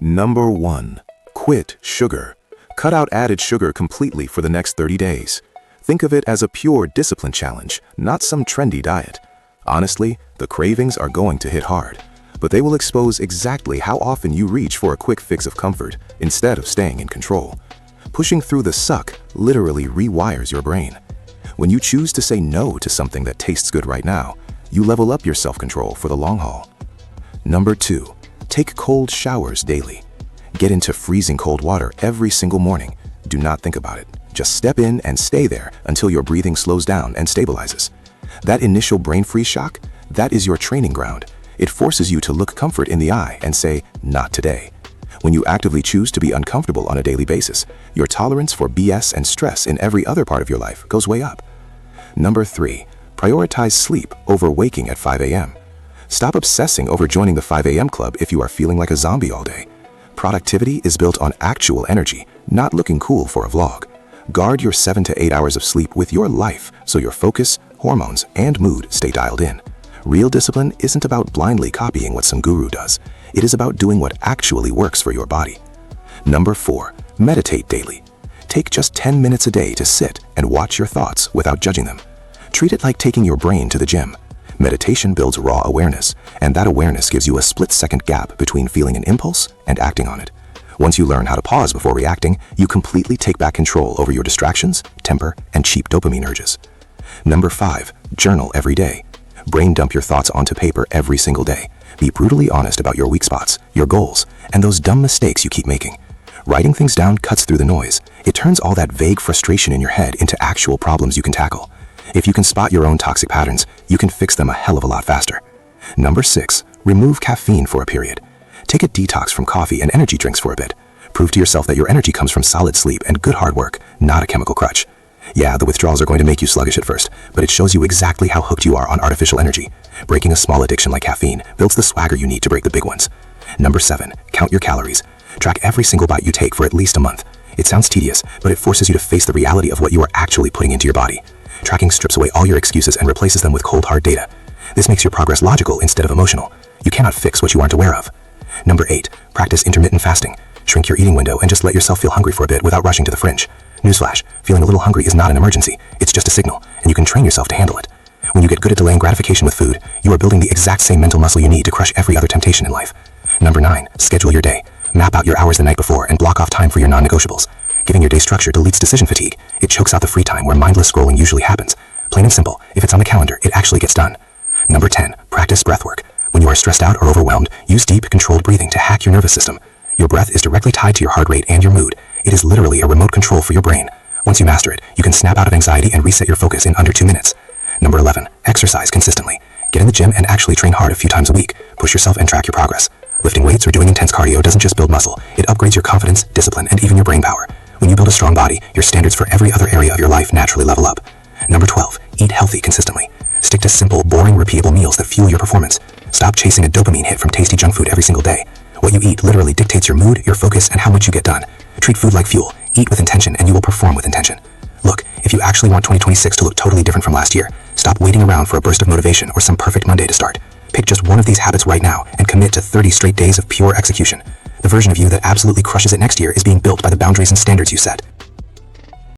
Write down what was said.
Number 1. Quit sugar. Cut out added sugar completely for the next 30 days. Think of it as a pure discipline challenge, not some trendy diet. Honestly, the cravings are going to hit hard, but they will expose exactly how often you reach for a quick fix of comfort instead of staying in control. Pushing through the suck literally rewires your brain. When you choose to say no to something that tastes good right now, you level up your self-control for the long haul. Number 2. Take cold showers daily. Get into freezing cold water every single morning. Do not think about it. Just step in and stay there until your breathing slows down and stabilizes. That initial brain freeze shock, that is your training ground. It forces you to look comfort in the eye and say, "Not today." When you actively choose to be uncomfortable on a daily basis, your tolerance for BS and stress in every other part of your life goes way up. Number 3. Prioritize sleep over waking at 5 a.m. Stop obsessing over joining the 5 a.m. club if you are feeling like a zombie all day. Productivity is built on actual energy, not looking cool for a vlog. Guard your 7 to 8 hours of sleep with your life so your focus, hormones, and mood stay dialed in. Real discipline isn't about blindly copying what some guru does. It is about doing what actually works for your body. Number 4. Meditate daily. Take just 10 minutes a day to sit and watch your thoughts without judging them. Treat it like taking your brain to the gym. Meditation builds raw awareness, and that awareness gives you a split-second gap between feeling an impulse and acting on it. Once you learn how to pause before reacting, you completely take back control over your distractions, temper, and cheap dopamine urges. Number 5. Journal every day. Brain dump your thoughts onto paper every single day. Be brutally honest about your weak spots, your goals, and those dumb mistakes you keep making. Writing things down cuts through the noise. It turns all that vague frustration in your head into actual problems you can tackle. If you can spot your own toxic patterns, you can fix them a hell of a lot faster. Number 6. Remove caffeine for a period. Take a detox from coffee and energy drinks for a bit. Prove to yourself that your energy comes from solid sleep and good hard work, not a chemical crutch. Yeah, the withdrawals are going to make you sluggish at first, but it shows you exactly how hooked you are on artificial energy. Breaking a small addiction like caffeine builds the swagger you need to break the big ones. Number 7. Count your calories. Track every single bite you take for at least a month. It sounds tedious, but it forces you to face the reality of what you are actually putting into your body. Tracking strips away all your excuses and replaces them with cold, hard data. This makes your progress logical instead of emotional. You cannot fix what you aren't aware of. Number 8. Practice intermittent fasting. Shrink your eating window and just let yourself feel hungry for a bit without rushing to the fridge. Newsflash, feeling a little hungry is not an emergency. It's just a signal, and you can train yourself to handle it. When you get good at delaying gratification with food, you are building the exact same mental muscle you need to crush every other temptation in life. Number 9. Schedule your day. Map out your hours the night before and block off time for your non-negotiables. Giving your day structure deletes decision fatigue. It chokes out the free time where mindless scrolling usually happens. Plain and simple, if it's on the calendar, it actually gets done. Number 10. Practice breathwork. When you are stressed out or overwhelmed, use deep, controlled breathing to hack your nervous system. Your breath is directly tied to your heart rate and your mood. It is literally a remote control for your brain. Once you master it, you can snap out of anxiety and reset your focus in under 2 minutes. Number 11. Exercise consistently. Get in the gym and actually train hard a few times a week. Push yourself and track your progress. Lifting weights or doing intense cardio doesn't just build muscle, it upgrades your confidence, discipline, and even your brain power. When you build a strong body, your standards for every other area of your life naturally level up. Number 12. Eat healthy consistently. Stick to simple, boring, repeatable meals that fuel your performance. Stop chasing a dopamine hit from tasty junk food every single day. What you eat literally dictates your mood, your focus, and how much you get done. Treat food like fuel. Eat with intention and you will perform with intention. Look, if you actually want 2026 to look totally different from last year, stop waiting around for a burst of motivation or some perfect Monday to start. Pick just one of these habits right now and commit to 30 straight days of pure execution. The version of you that absolutely crushes it next year is being built by the boundaries and standards you set.